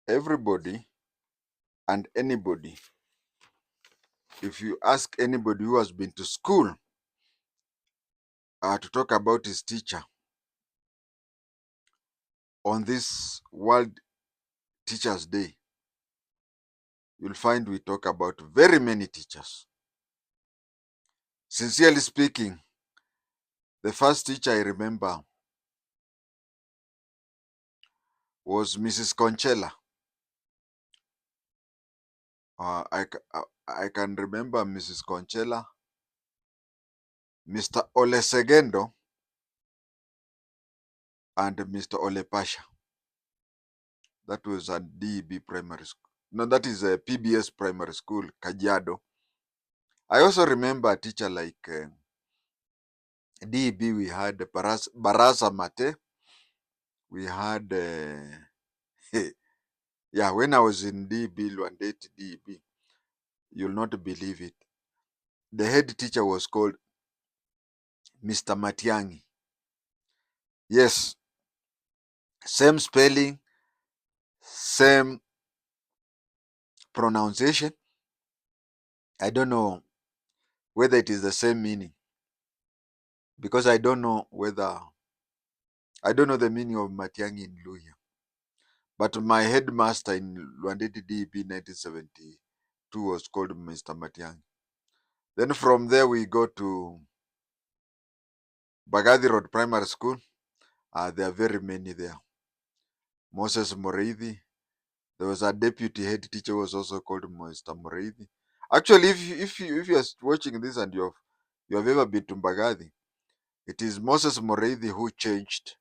Everybody and anybody, if you ask anybody who has been to school to talk about his teacher on this World Teachers Day, you'll find we talk about very many teachers. Sincerely speaking, the first teacher I remember was Mrs. Conchella. I can remember Mrs. Conchella, Mr. Ole Segendo, and Mr. Ole Pasha. That was at DEB Primary School. No, that is a PBS Primary School, Kajiado. I also remember a teacher like DEB. We had Barasa Mate. We had, yeah, when I was in DEB, Luandate DEB, you'll not believe it. The head teacher was called Mr. Matiangi. Yes, same spelling, same pronunciation. I don't know whether it is the same meaning, because I don't know the meaning of Matiangi in Luhya. But my headmaster in Luandeti DEP 1972 was called Mr. Matiangi. Then from there we go to Bagathi Road Primary School. There are very many there. Moses Moreithi. There was a deputy head teacher who was also called Mr. Moreithi. Actually, if you are watching this and you have ever been to Bagathi, it is Moses Moreithi who changed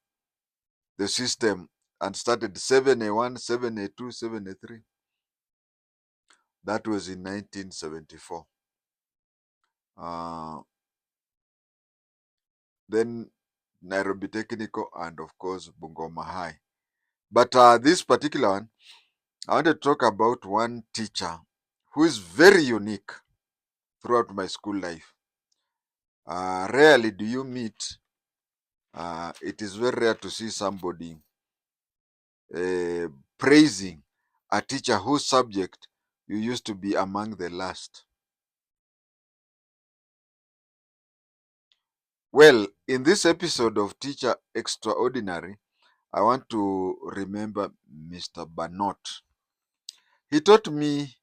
the system and started 7A1, 7A2, 7A3. That was in 1974. Then Nairobi Technical, and of course Bungoma High. But this particular one, I want to talk about one teacher who is very unique throughout my school life. Rarely do you meet, it is very rare to see somebody praising a teacher whose subject you used to be among the last. Well, in this episode of Teacher Extraordinary, I want to remember Mr. BHANOT. He taught me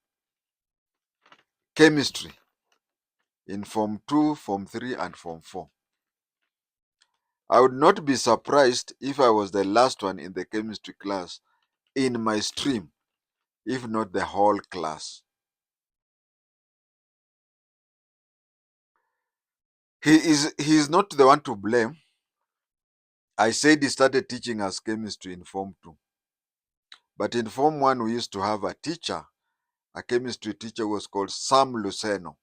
chemistry in Form 2, Form 3, and Form 4. I would not be surprised if I was the last one in the chemistry class in my stream, if not the whole class. He is not the one to blame. I said he started teaching us chemistry in Form 2. But in Form 1, we used to have a teacher, a chemistry teacher who was called Sam Luceno.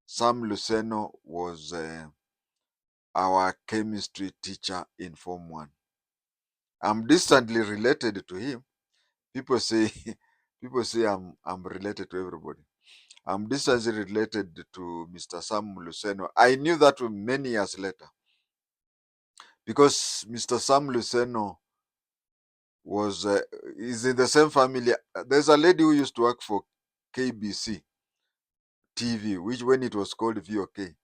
Sam Luceno was our chemistry teacher in Form 1. I'm distantly related to him. People say I'm related to everybody. I'm distantly related to Mr. Sam Luceno. I knew that many years later, because Mr. Sam Luceno is in the same family. There's a lady who used to work for KBC TV, which when it was called VOK,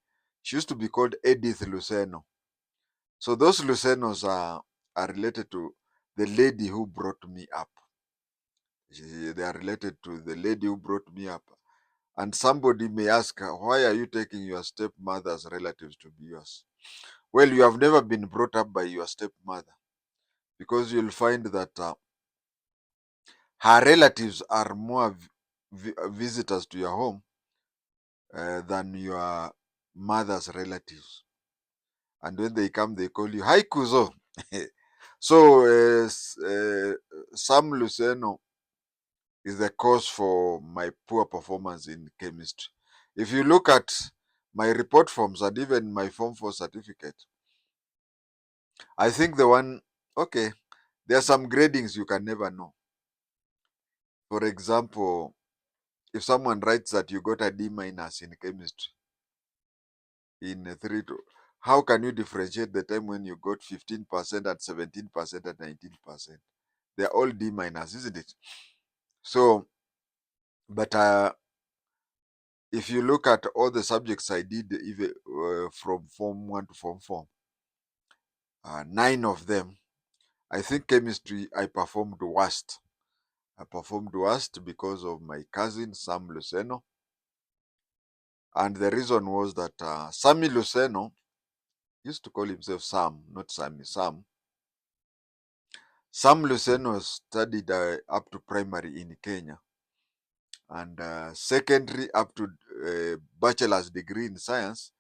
she used to be called Edith Luceno. So those Lucenos are related to the lady who brought me up. They are related to the lady who brought me up. And somebody may ask, why are you taking your stepmother's relatives to be yours? Well, you have never been brought up by your stepmother, because you'll find that her relatives are more visitors to your home than your mother's relatives. And when they come, they call you, hi Kuzo. So Sam Luceno is the cause for my poor performance in chemistry. If you look at my report forms and even my Form 4 certificate, I think okay, there are some gradings you can never know. For example, if someone writes that you got a D- in chemistry in 3, how can you differentiate the time when you got 15% and 17% and 19%? They're all D minus, isn't it? So, but if you look at all the subjects I did, even from Form 1 to Form 4, 9 of them, I think chemistry I performed worst. I performed worst because of my cousin Sam Luceno. And the reason was that Sammy Luceno used to call himself Sam, not Sammy, Sam. Sam Luceno studied up to primary in Kenya, and secondary up to bachelor's degree in science,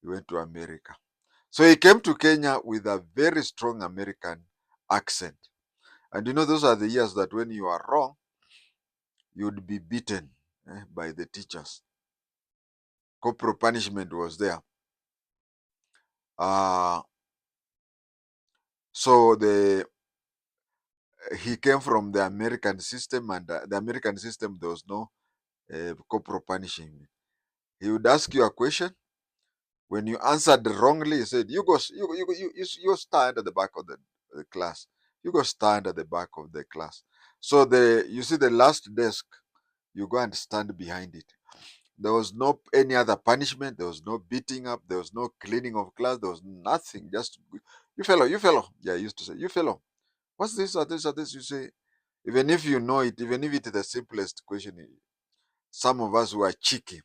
he went to America. So he came to Kenya with a very strong American accent. And you know, those are the years that when you are wrong, you'd be beaten by the teachers. Corporal punishment was there. Uh, so he came from the American system, and the American system, there was no corporal punishment. He would ask you a question. When you answered wrongly, he said, you stand at the back of the class. You go stand at the back of the class. So you see the last desk, you go and stand behind it. There was no any other punishment. There was no beating up. There was no cleaning of class. There was nothing. Just you fellow, you fellow. Yeah, I used to say, you fellow. What's this or this or this? You say, even if you know it, even if it is the simplest question, some of us who are cheeky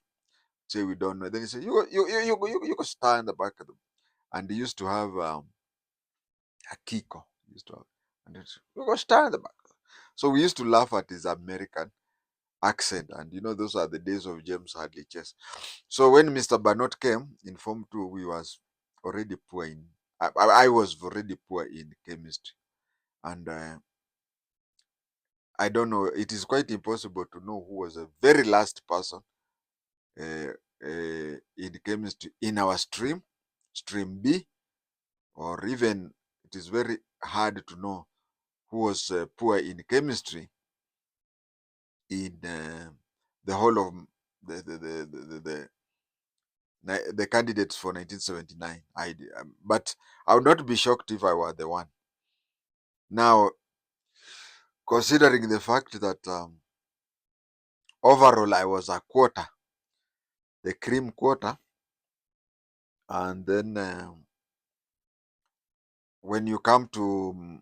say we don't know. Then he say, you go stand at the back of them. And he used to have a kiko. He used to have, and you go stand at the back. So we used to laugh at his American accent, and you know those are the days of James Hadley Chess. So when Mr. BHANOT came in Form 2, we was already poor in. I was already poor in chemistry, and I don't know. It is quite impossible to know who was the very last person uh, in chemistry in our stream, stream B, or even it is very hard to know who was poor in chemistry in the whole of the candidates for 1979. But I would not be shocked if I were the one. Now, considering the fact that overall I was a quarter, the cream quarter, and then when you come to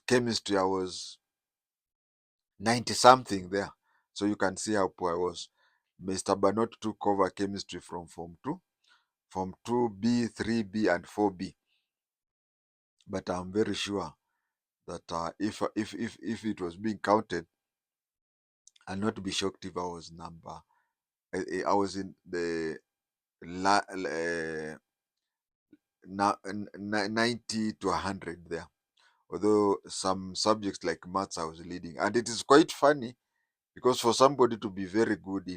chemistry, I was 90 something there. So you can see how poor I was. Mr. BHANOT took over chemistry from Form 2, Form 2B, 3B, and 4B. But I'm very sure that if it was being counted, I'll not be shocked if I was number. I was in the 90 to 100 there. Although some subjects like maths I was leading, and it is quite funny because for somebody to be very good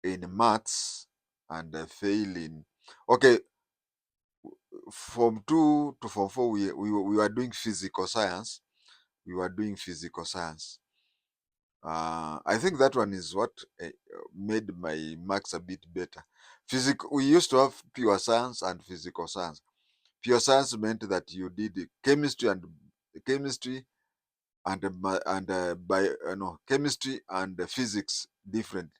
in maths and fail in, okay, from 2 to Form 4 we were doing physical science. We were doing physical science. I think that one is what made my marks a bit better. We used to have pure science and physical science. Pure science meant that you did chemistry and no, chemistry and physics different.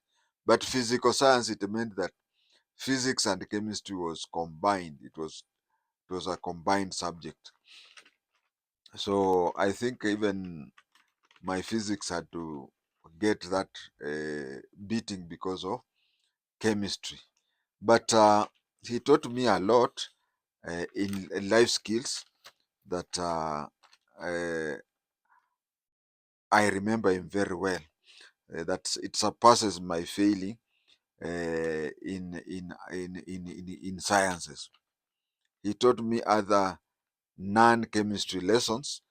But physical science, it meant that physics and chemistry was combined. It was a combined subject. So I think even my physics had to get that beating because of chemistry. But he taught me a lot in life skills that I remember him very well. That it surpasses my failing in sciences. He taught me other non-chemistry lessons,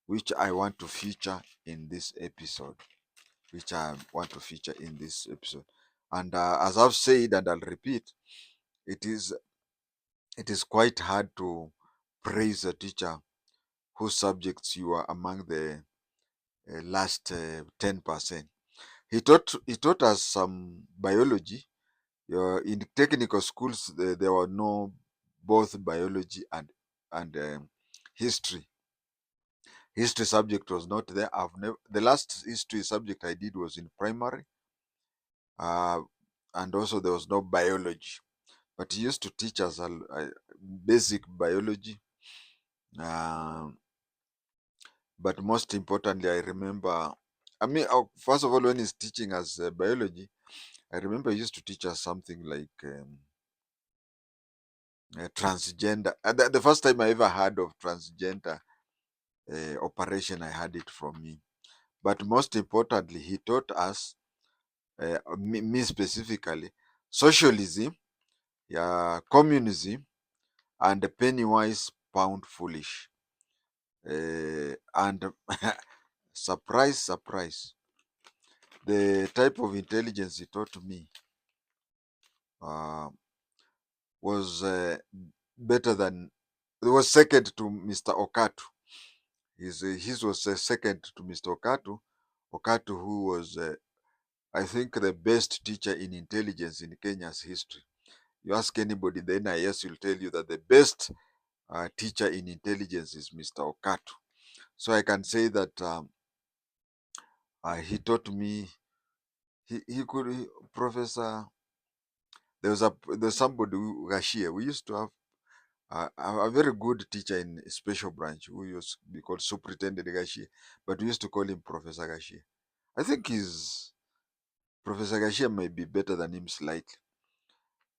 which I want to feature in this episode. And as I've said, and I'll repeat, it is quite hard to praise a teacher whose subjects you are among the last 10%. He taught us some biology. In technical schools, there were no both biology and history. History subject was not there. The last history subject I did was in primary, uh, and also there was no biology. But he used to teach us basic biology. Um but most importantly, I remember, I mean, first of all, when he's teaching us biology, I remember he used to teach us something like transgender. And the first time I ever heard of transgender operation, I had it from him. But most importantly, he taught us, me specifically, socialism, yeah, communism, and penny wise, pound foolish. And surprise, surprise, the type of intelligence he taught me uh, was better than, it was second to Mr. Okatu. His was second to Mr. Okatu. Okatu, who was, I think, the best teacher in intelligence in Kenya's history. You ask anybody, the NIS will tell you that the best teacher in intelligence is Mr. Okatu. So I can say that he taught me. He could Professor. There's somebody Gashia. We used to have a very good teacher in special branch who used to be called Superintendent Gashia, but we used to call him Professor Gashia. I think his Professor Gashia might be better than him slightly.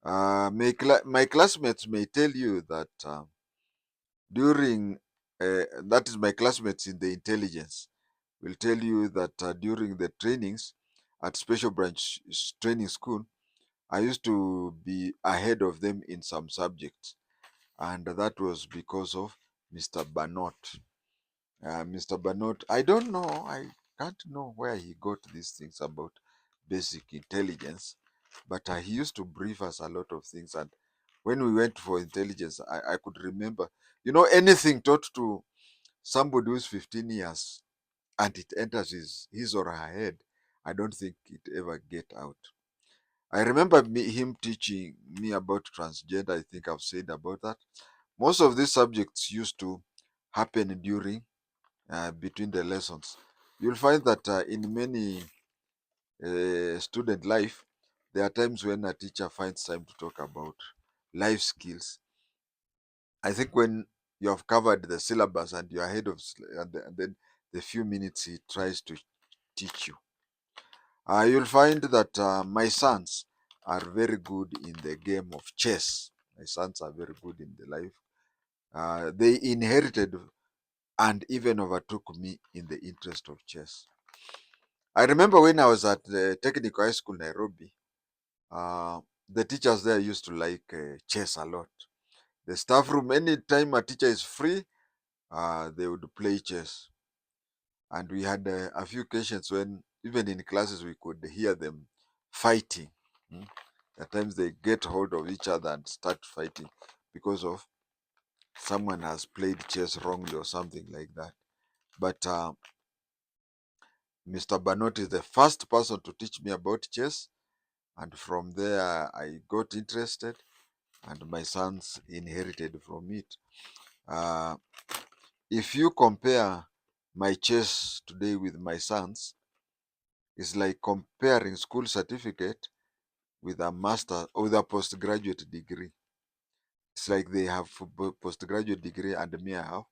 My classmates may tell you that during that is my classmates in the intelligence will tell you that during the trainings at special branch training school, I used to be ahead of them in some subjects, and that was because of Mr. Banot. Mr. Banot, I don't know, I can't know where he got these things about basic intelligence, but he used to brief us a lot of things. And when we went for intelligence, I could remember, anything taught to somebody who's 15 years and it enters his or her head, I don't think it ever get out. I remember him teaching me about transgender. I think I've said about that. Most of these subjects used to happen during between the lessons. You'll find that in many student life, there are times when a teacher finds time to talk about life skills. I think when you have covered the syllabus and you're ahead of, and then the few minutes he tries to teach you, you'll find that my sons are very good in the game of chess. My sons are very good in the life. They inherited and even overtook me in the interest of chess. I remember when I was at the Technical High School, Nairobi, uh, the teachers there used to like chess a lot. The staff room, anytime a teacher is free, they would play chess. And we had a few occasions when, even in classes, we could hear them fighting. mm. At times they get hold of each other and start fighting because of someone has played chess wrongly or something like that. But Mr. Banot is the first person to teach me about chess, and from there I got interested, and my sons inherited from it. Uh, if you compare my chess today with my sons, it's like comparing school certificate with a master or with a postgraduate degree. It's like they have postgraduate degree and me I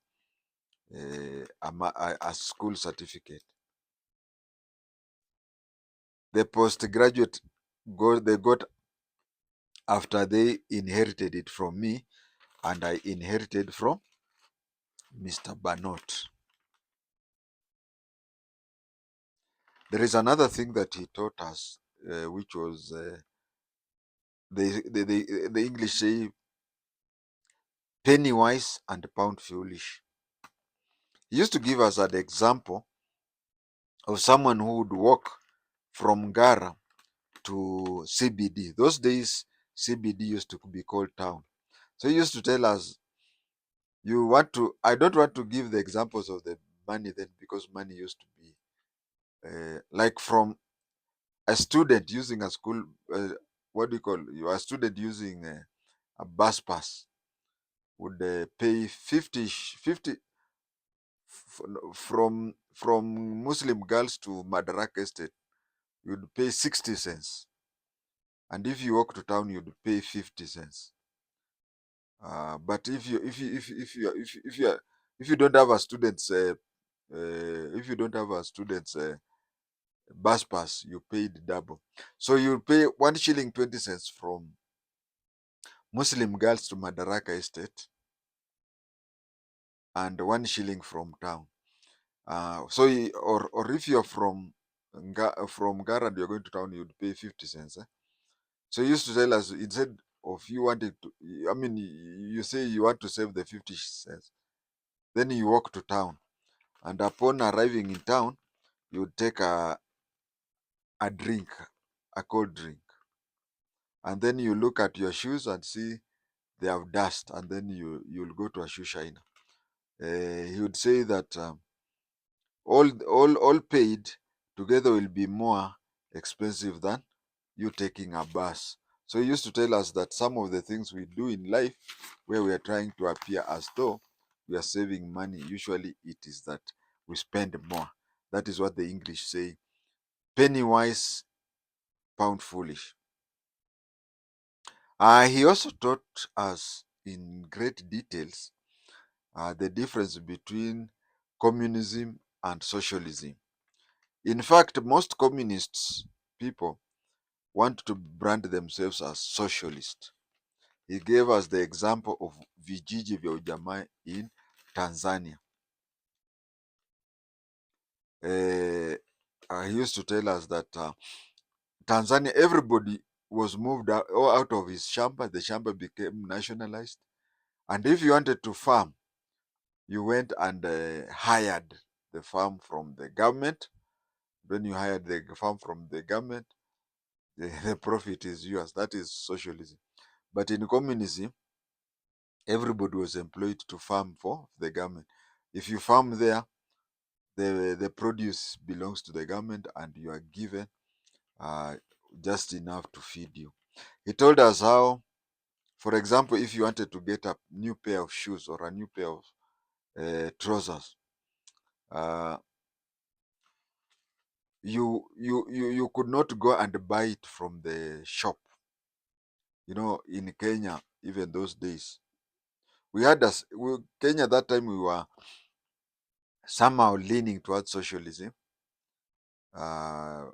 have a school certificate. The postgraduate they got after they inherited it from me, and I inherited from Mr. Banot. There is another thing that he taught us, which was the English say penny wise and pound foolish. He used to give us an example of someone who would walk from Gara to CBD. Those days, CBD used to be called town. So he used to tell us, I don't want to give the examples of the money then, because money used to be like from a student using a school, what do you call, you are a student using a bus pass would pay 50 from Muslim girls to Madaraka Estate, you'd pay 60 cents, and if you walk to town, you'd pay 50 cents. But if you don't have a student's if you don't have a student's bus pass, you paid double. So you pay 1 shilling 20 cents from Muslim girls to Madaraka Estate, and 1 shilling from town. Or if you're from Garand, you're going to town, you'd pay 50 cents. So he used to tell us, instead of you wanting to, I mean, you say you want to save the 50 cents, then you walk to town, and upon arriving in town, you take a drink, a cold drink, and then you look at your shoes and see they have dust, and then you'll go to a shoe shiner. He would say that all paid together will be more expensive than you taking a bus. So he used to tell us that some of the things we do in life, where we are trying to appear as though we are saving money, usually it is that we spend more. That is what the English say, penny wise, pound foolish. He also taught us in great details the difference between communism and socialism. In fact, most communists people want to brand themselves as socialist. He gave us the example of vijiji vya ujamaa in Tanzania. He used to tell us that Tanzania, everybody was moved out of his shamba. The shamba became nationalized. And if you wanted to farm, you went and hired the farm from the government. When you hired the farm from the government, the profit is yours. That is socialism. But in communism, everybody was employed to farm for the government. If you farm there, the produce belongs to the government, and you are given uh, just enough to feed you. He told us how, for example, if you wanted to get a new pair of shoes or a new pair of trousers, uh, you could not go and buy it from the shop. In Kenya, even those days, Kenya that time we were somehow leaning towards socialism, uh,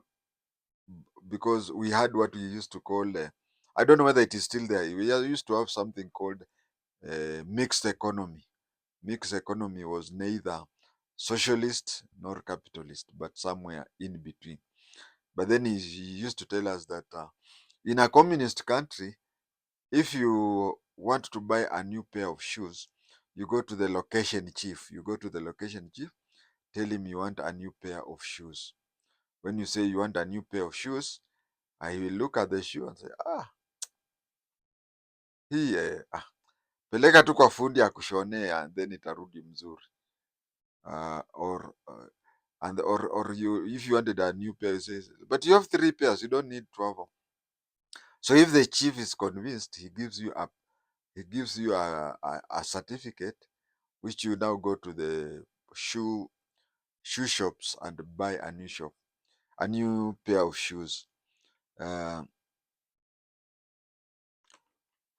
because we had what we used to call, I don't know whether it is still there. We used to have something called mixed economy. Mixed economy was neither socialist nor capitalist, but somewhere in between. But then he used to tell us that in a communist country, if you want to buy a new pair of shoes, you go to the location chief. You go to the location chief, tell him you want a new pair of shoes. When you say you want a new pair of shoes, I will look at the shoe and say, hii peleka tu kwa fundi akushonea, and then itarudi mzuri. Or you, if you wanted a new pair, you say, but you have 3 pairs, you don't need 12. So if the chief is convinced, he gives you a certificate, which you now go to the shoe shops and buy a new pair of shoes. Uh,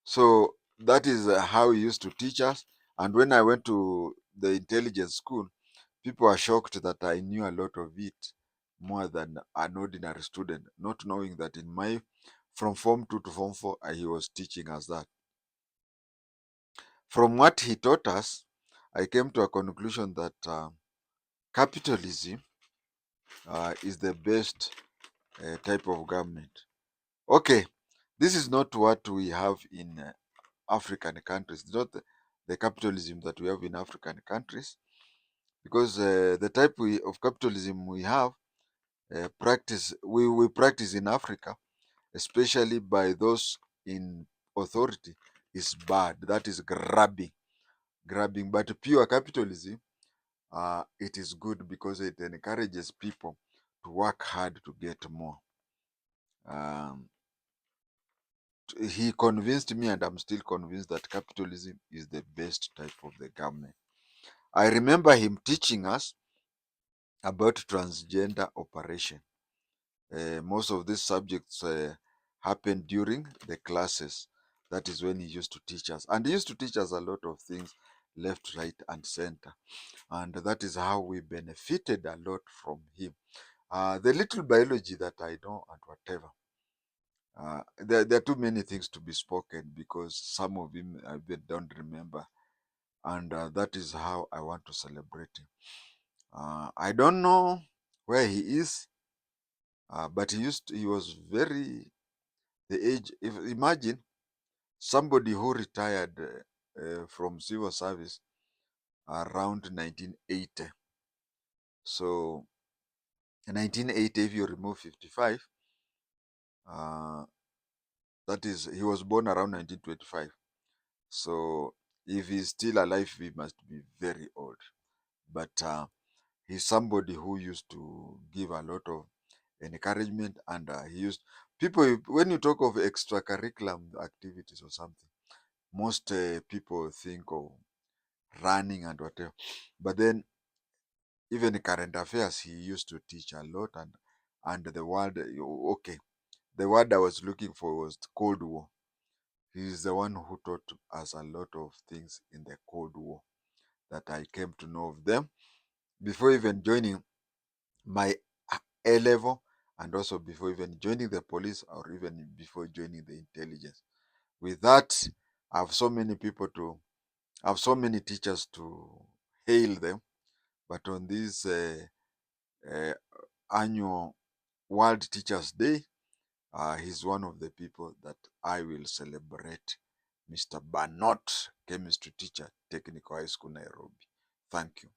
so that is how he used to teach us. And when I went to the intelligence school, people are shocked that I knew a lot of it, more than an ordinary student, not knowing that from Form 2 to Form 4, he was teaching us that. From what he taught us, I came to a conclusion that capitalism is the best type of government. Okay, this is not what we have in African countries. It's not the capitalism that we have in African countries, because the type of capitalism we have we practice in Africa, especially by those in authority, is bad. That is grabbing. But pure capitalism, it is good because it encourages people to work hard to get more. Um, he convinced me, and I'm still convinced, that capitalism is the best type of the government. I remember him teaching us about transgender operation. Most of these subjects happened during the classes. That is when he used to teach us. And he used to teach us a lot of things, left, right, and center. And that is how we benefited a lot from him. The little biology that I know and whatever. There are too many things to be spoken because some of him I don't remember. And that is how I want to celebrate him. I don't know where he is, but he was very the age. If imagine somebody who retired from civil service around 1980. So in 1980, if you remove 55, uh, that is he was born around 1925. So if he's still alive, he must be very old. But he's somebody who used to give a lot of encouragement, and he used people. When you talk of extracurricular activities or something, most people think of running and whatever. But then even current affairs, he used to teach a lot, and the word okay, the word I was looking for was Cold War. He is the one who taught us a lot of things in the Cold War that I came to know of them before even joining my A level, and also before even joining the police or even before joining the intelligence. With that, I have so many people to I have so many teachers to hail them. But on this uh, annual World Teachers Day, he's one of the people that I will celebrate. Mr. BHANOT, chemistry teacher, Technical High School, Nairobi. Thank you.